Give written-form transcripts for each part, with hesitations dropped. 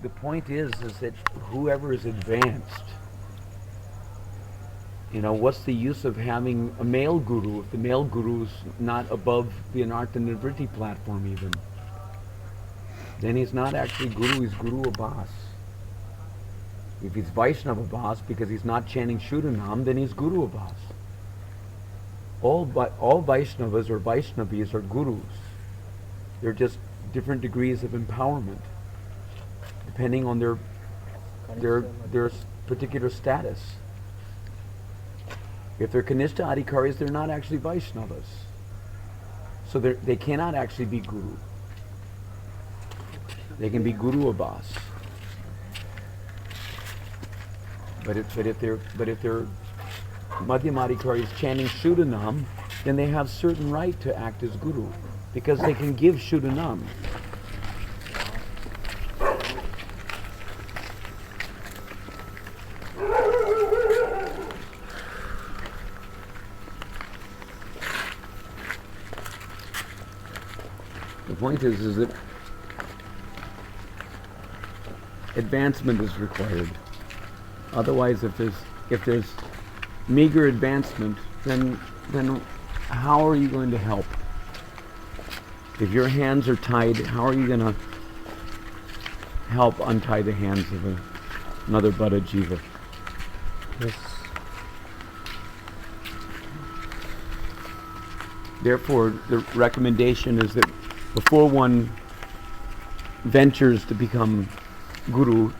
the point is that whoever is advanced, what's the use of having a male guru if the male guru is not above the Anartha Nivritti platform even? Then he's not actually guru, he's guru Abbas. If he's Vaishnava Abbas because he's not chanting Shuddhanam, then he's guru Abbas. All Vaishnavas or Vaishnavis are gurus. They're just different degrees of empowerment, depending on their particular status. If they're Kanishta Adhikaris, they're not actually Vaishnavas. So they cannot actually be guru. They can be guru Abbas. But if they're Madhyam Adhikaris chanting Shuddhanam, then they have certain right to act as guru, because they can give Shuddhanam. The point is that advancement is required. Otherwise, if there's meager advancement, then how are you going to help? If your hands are tied, how are you going to help untie the hands of another Buddha Jiva? Yes. Therefore, the recommendation is that before one ventures to become guru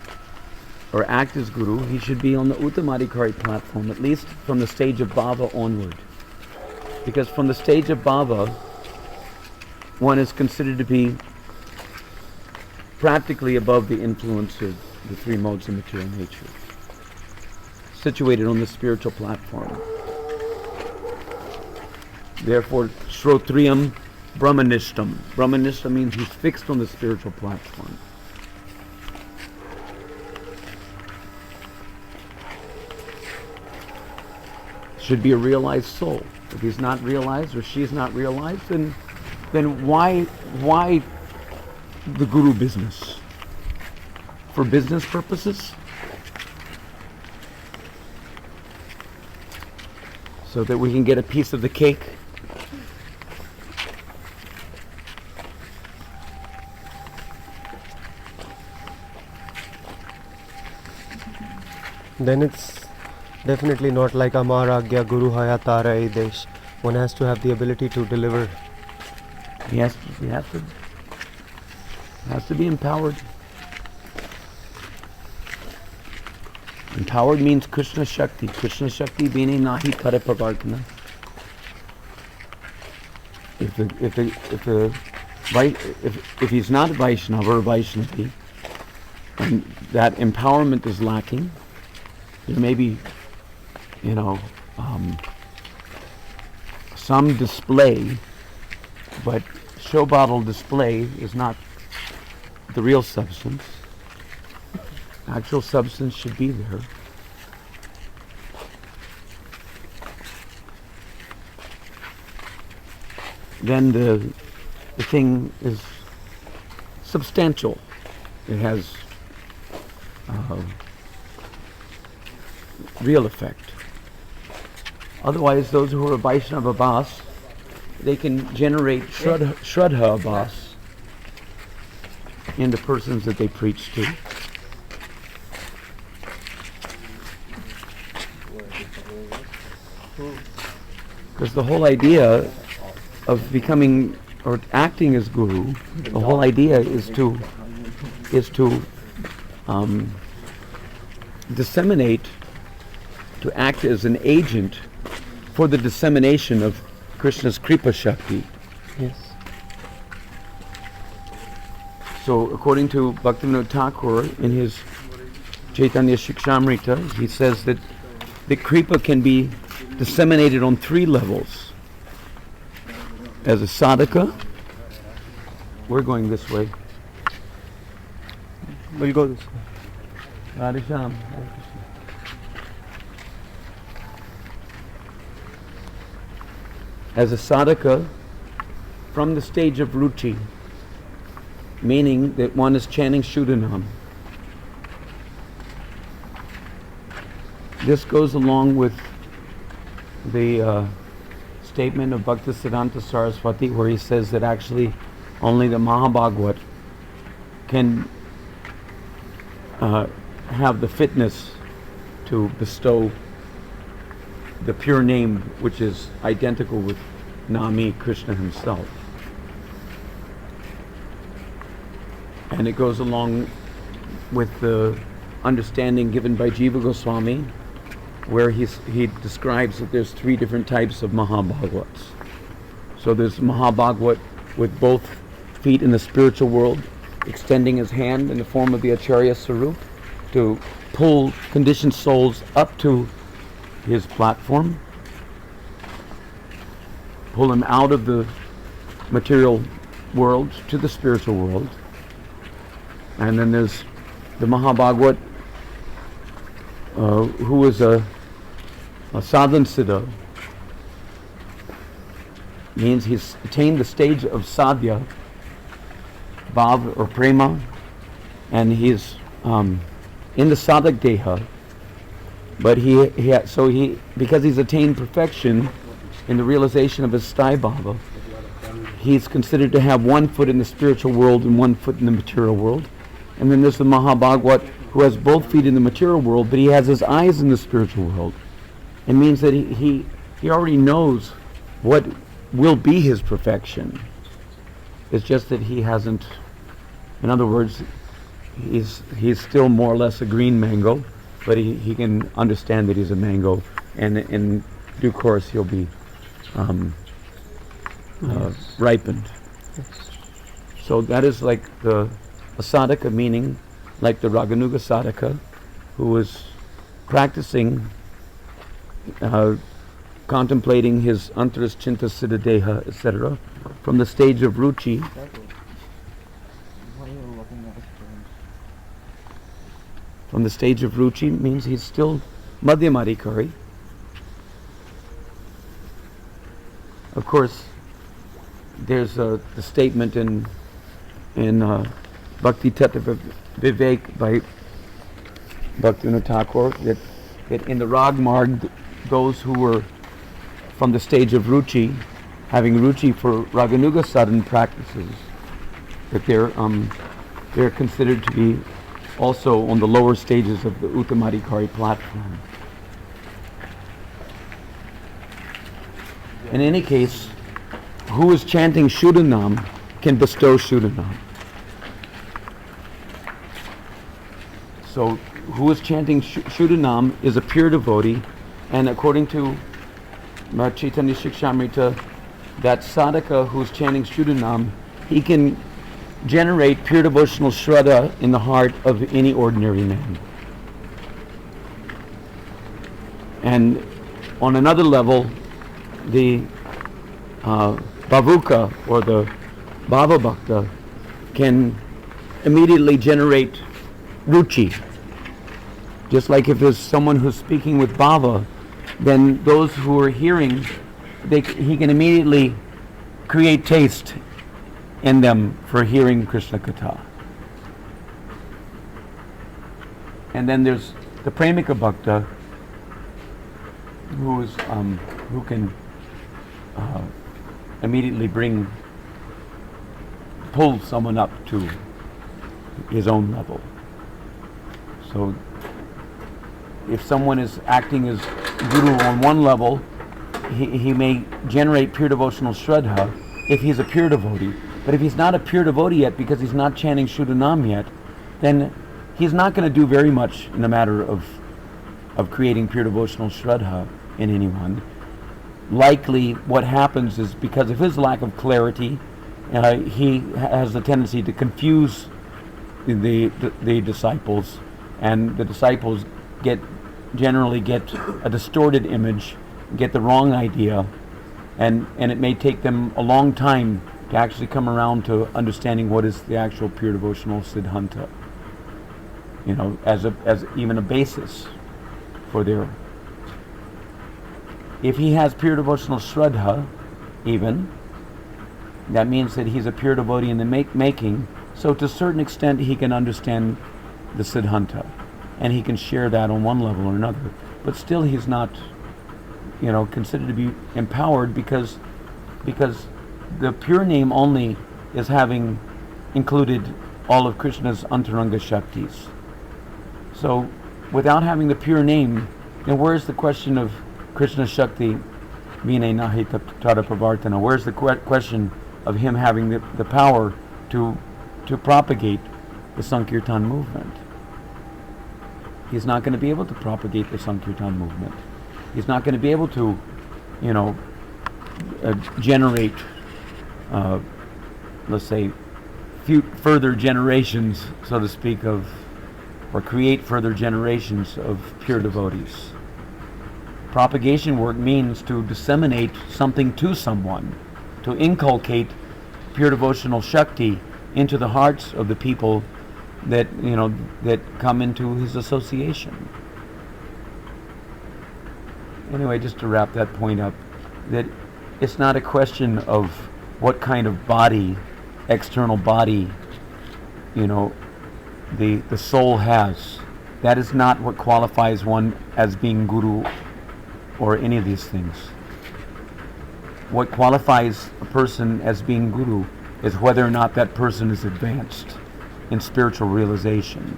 or act as guru, he should be on the Uttamadhikari platform, at least from the stage of bhava onward. Because from the stage of bhava, one is considered to be practically above the influence of the three modes of material nature, situated on the spiritual platform. Therefore, Shrotriyam Brahmanishtam. Brahmanishtam means he's fixed on the spiritual platform. Should be a realized soul. If he's not realized or she's not realized, then why the guru business? For business purposes? So that we can get a piece of the cake? Then it's definitely not like Amaragya Guru Haya Tara Desh. One has to have the ability to deliver. He has to be empowered. Empowered means Krishna Shakti. Krishna Shakti bine nahi kare pravartana. If he's not Vaishnava or Vaishnavi, and that empowerment is lacking, there may be, some display, but show bottle display is not the real substance. Actual substance should be there. Then the thing is substantial. It has real effect. Otherwise, those who are Vaishnava Abbas, they can generate Shraddha Abbas in the persons that they preach to. Because the whole idea of becoming or acting as guru, the whole idea is to disseminate, to act as an agent for the dissemination of Krishna's Kripa Shakti. Yes. So according to Bhaktivinoda Thakur in his Chaitanya Shikshamrita, he says that the Kripa can be disseminated on three levels. As a sadhaka, we're going this way. We'll go this way. Radhe Shyam. As a sadhaka, from the stage of ruchi, meaning that one is chanting Shuddhanam. This goes along with the statement of Bhaktisiddhanta Saraswati, where he says that actually only the Mahabhagavat can have the fitness to bestow the pure name, which is identical with Nami, Krishna himself. And it goes along with the understanding given by Jiva Goswami, where he describes that there's 3 different types of Mahabhagavats. So there's Mahabhagavat with both feet in the spiritual world, extending his hand in the form of the Acharya Sarup to pull conditioned souls up to his platform, pull them out of the material world to the spiritual world. And then there's the Mahabhagavat who is a sadhan siddha, means he's attained the stage of sadhya, bhav or prema, and he's in the sadhak deha, but because he's attained perfection in the realization of his sthai bhava, he's considered to have 1 foot in the spiritual world and 1 foot in the material world. And then there's the Mahabhagavat who has both feet in the material world, but he has his eyes in the spiritual world. It means that he already knows what will be his perfection. It's just that he hasn't, in other words, he's still more or less a green mango, but he can understand that he's a mango, and in due course he'll be ripened. Yes. So that is like a sadhaka, meaning like the Raganuga sadhaka, who is practicing, contemplating his antaras chinta siddha deha, etc., from the stage of ruchi. From the stage of ruchi means he's still madhyamadikari. Of course, there's the statement in Bhakti Tattva Vivek by Bhaktivinoda Thakur that in the Rag Marg, those who were from the stage of ruchi, having ruchi for Raganuga sadhana practices, that they're considered to be also on the lower stages of the Uttamadikari platform. In any case, who is chanting Shuddhanam can bestow Shuddhanam. So who is chanting Shuddhanam is a pure devotee, and according to Chaitanya Shikshamrita, that sadhaka who is chanting Shuddhanam, he can generate pure devotional shraddha in the heart of any ordinary man. And on another level, the Bhavuka or the Bhava Bhakta can immediately generate ruchi. Just like if there's someone who's speaking with Bhava, then those who are hearing, he can immediately create taste in them for hearing Krishna Katha. And then there's the Premika Bhakta, who can immediately pull someone up to his own level. So if someone is acting as guru on one level, he may generate pure devotional shraddha if he's a pure devotee. But if he's not a pure devotee yet, because he's not chanting Shuddhanam yet, then he's not going to do very much in the matter of creating pure devotional shraddha in anyone. Likely what happens is, because of his lack of clarity, he has the tendency to confuse the disciples, and the disciples generally get a distorted image, get the wrong idea, and it may take them a long time to actually come around to understanding what is the actual pure devotional siddhanta, as even a basis for their. If he has pure devotional shraddha, even, that means that he's a pure devotee in the making, So to a certain extent, he can understand the Siddhanta, and he can share that on one level or another. But still, he's not, considered to be empowered because the pure name only is having included all of Krishna's antaranga shaktis. So, without having the pure name, then where's the question of Krishna Shakti, Vine Nahi Tara Pravartana? Where's the question of him having the power to propagate the Sankirtan movement? He's not going to be able to propagate the Sankirtan movement. He's not going to be able to, generate, let's say, further generations, so to speak, or create further generations of pure devotees. Propagation work means to disseminate something to someone, to inculcate pure devotional Shakti into the hearts of the people that come into his association. Anyway, just to wrap that point up, that it's not a question of what kind of body, external body, the soul has. That is not what qualifies one as being guru or any of these things. What qualifies a person as being guru is whether or not that person is advanced in spiritual realization.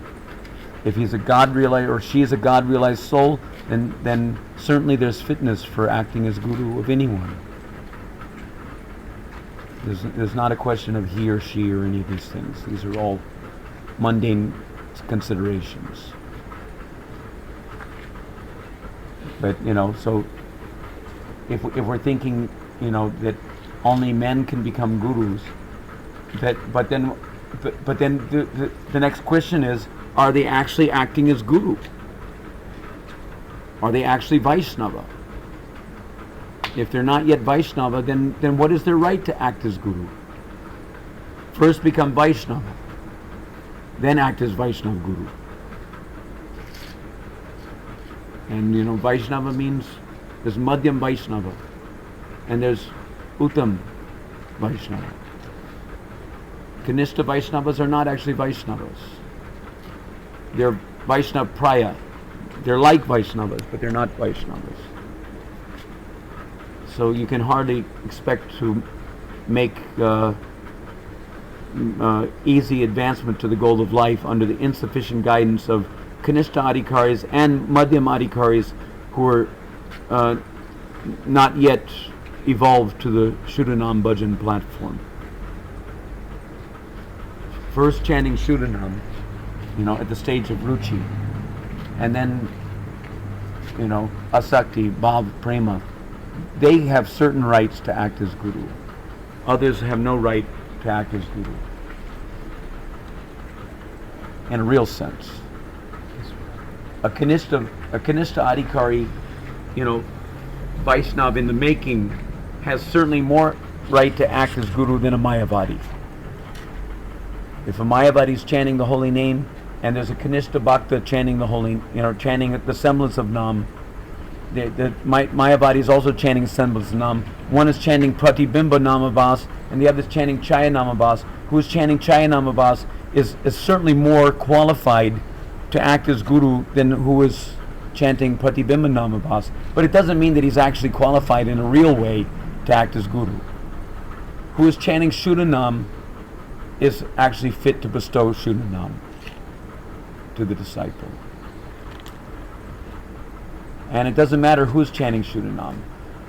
If he's a God realized or she is a God realized soul, then certainly there's fitness for acting as guru of anyone. There's not a question of he or she or any of these things. These are all mundane considerations. But so if we're thinking that only men can become gurus, but then the next question is, are they actually acting as guru? Are they actually Vaishnava? If they're not yet Vaishnava, then what is their right to act as guru? First become Vaishnava, then act as Vaishnava guru. And Vaishnava means there's Madhyam Vaishnava and there's Uttam Vaishnava. Kanishta Vaishnavas are not actually Vaishnavas. They're Vaishnava Praya. They're like Vaishnavas, but they're not Vaishnavas. So you can hardly expect to make easy advancement to the goal of life under the insufficient guidance of Kanishta Adhikaris and Madhyam Adhikaris who are not yet evolved to the Shuddhanam Bhajan platform. First chanting Shuddhanam, at the stage of Ruchi, and then, Asakti, Bhav, Prema, they have certain rights to act as guru. Others have no right to act as guru. In a real sense. A Kanishta Adhikari, Vaishnav in the making, has certainly more right to act as guru than a Mayavadi. If a Mayavadi is chanting the holy name, and there's a Kanishta Bhakta chanting the holy, chanting the semblance of Nam, the Mayavadi is also chanting semblance of Nam. One is chanting Pratibimba Namabhas, and the other is chanting Chaya Namabhas. Who is chanting Chaya Namabhas is certainly more qualified to act as guru than who is chanting Pratibimba Namabhas. But it doesn't mean that he's actually qualified in a real way to act as guru. Who is chanting Shuddhanam is actually fit to bestow Shuddhanam to the disciple. And it doesn't matter who's chanting Shuddhanam.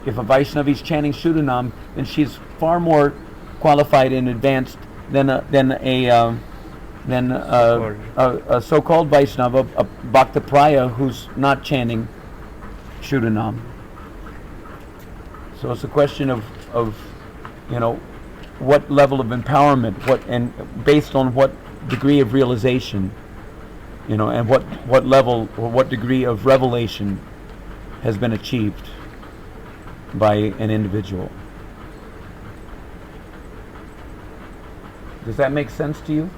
If a Vaishnavi is chanting Shuddhanam, then she's far more qualified and advanced than a so-called Vaishnava, a Bhakta Praya who's not chanting Shuddhanam. So it's a question of what level of empowerment, and based on what degree of realization, and what level or what degree of revelation has been achieved by an individual. Does that make sense to you?